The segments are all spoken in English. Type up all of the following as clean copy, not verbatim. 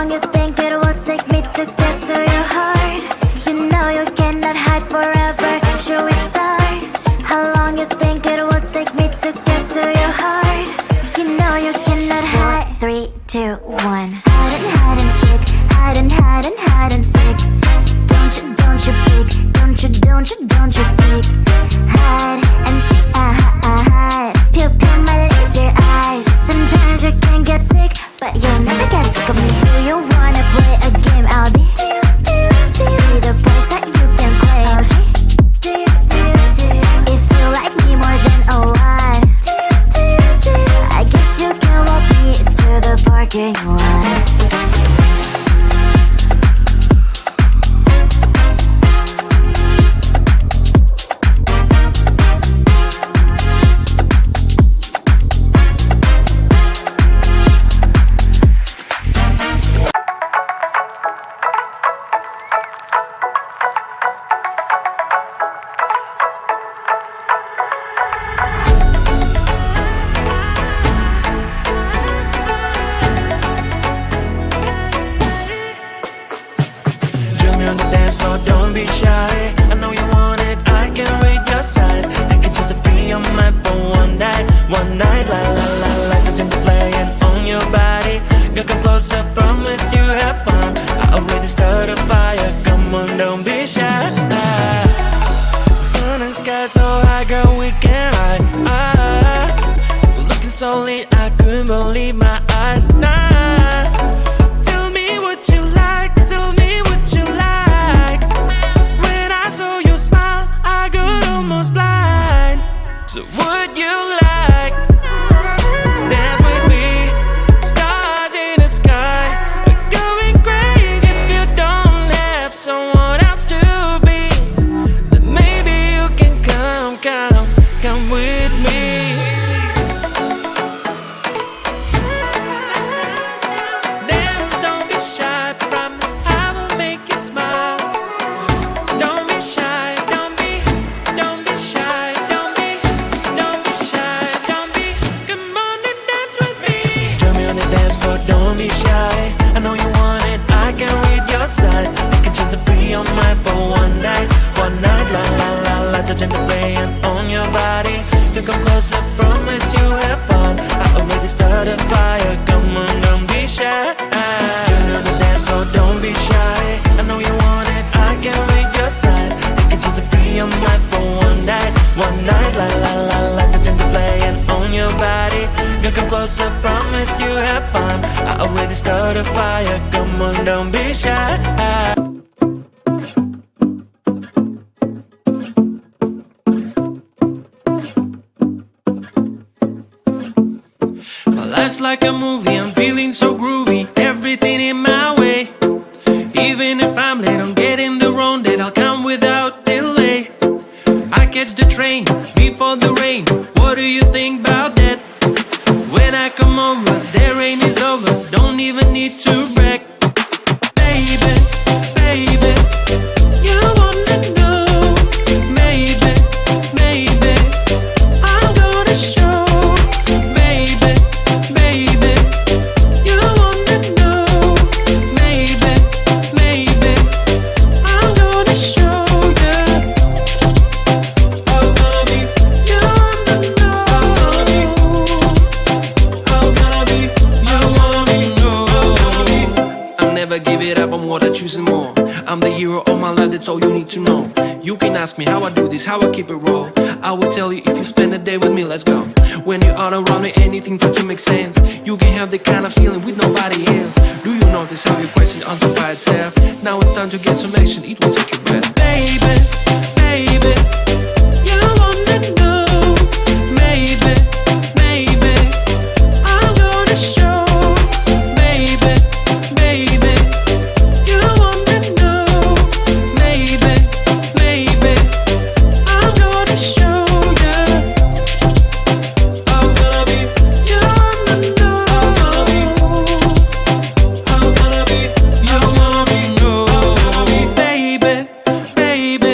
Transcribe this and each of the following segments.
long you think it will take me to get to your heart? You know you cannot hide forever. Should we start? How long you think it will take me to get to your heart? You know you cannot hide. 3, 2, 1. Hide and seek. Hide and seek. Don't you peek. Don't you peek. Hide and seek. Hide. Pew pew my laser eyes. Sometimes you can get sick, but you'll never get sick of me. Do you wanna play a game? I'll be the place that you can claim. If you like me more than a lot, I guess you can walk me to the parking lot. Life's like a movie, I'm feeling so groovy. Everything in my way. Even if I'm late, I'm getting the wrong date. I'll come without delay. I catch the train before the rain. What do you think about that? When I come over, the rain is over. Don't even need to brag. Baby, baby, you wanna know. Maybe, maybe I'm gonna show. Baby, baby, you wanna know. Maybe, maybe I'm gonna show you. I'm gonna be, you wanna know. I'm gonna be, you wanna know. I'll never give it up, I'm what I choose and more. I'm the hero of my life, that's all you need to know. You can ask me how I do this, how I keep it raw. I will tell you if you spend a day with me, let's go. When you are around me, anything for to make sense. You can have the kind of feeling with nobody else. Do you notice how your question answers by itself? Now it's time to get some action, it will take your breath. Baby, baby, you wanna know. Maybe, maybe I'm gonna show. Baby, baby, you wanna know. Maybe, maybe I'm gonna show you. I'm gonna be, you wanna know. I'm gonna be, you wanna know. Baby, baby,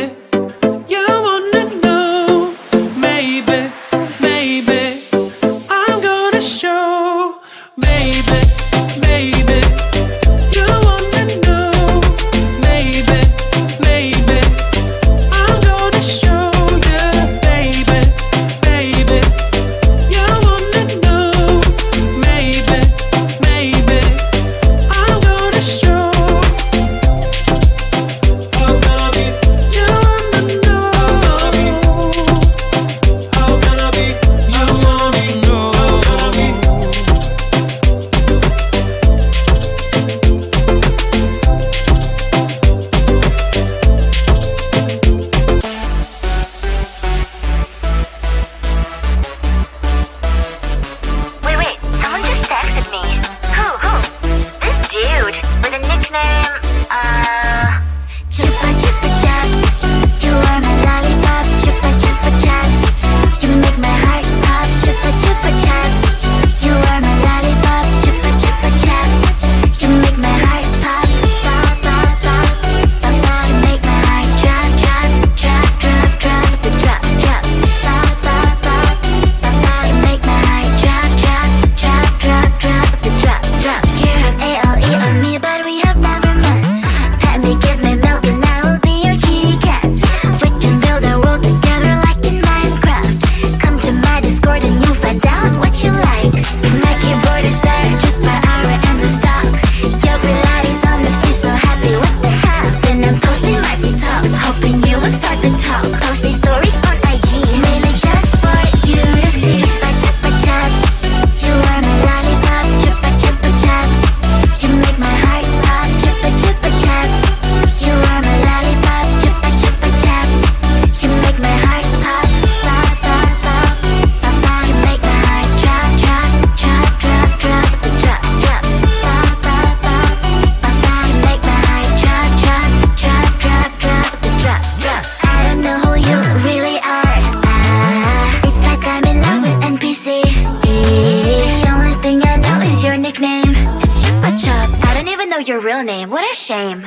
your real name, what a shame.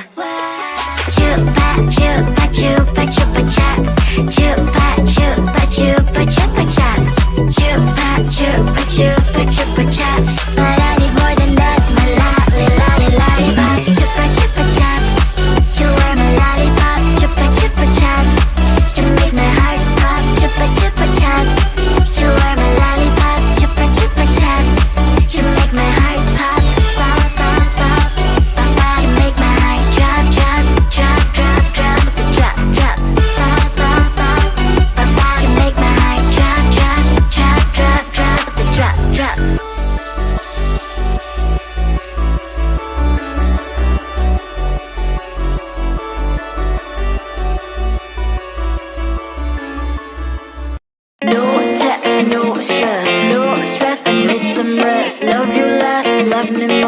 Chupa, chupa, chupa, chupa chaps. Chupa, chupa, chupa, chupa chaps. Chupa, chupa, chupa, chupa chaps. But I need more than that, my lollipop. Chupa, chupa chaps. You are my lollipop. Chupa, chupa chaps. You make my heart pop. Chupa, chupa chaps. You are my lollipop. Chupa, chupa chaps. You make my heart pop. Pop, pop, pop, pop, pop. You make my heart drop, drop, drop, drop, drop, drop, drop. Pop, pop, pop, pop, pop. You make my heart drop, drop, drop, drop, drop, drop, drop. No text, no stress, I need some rest. Love you last, love me more.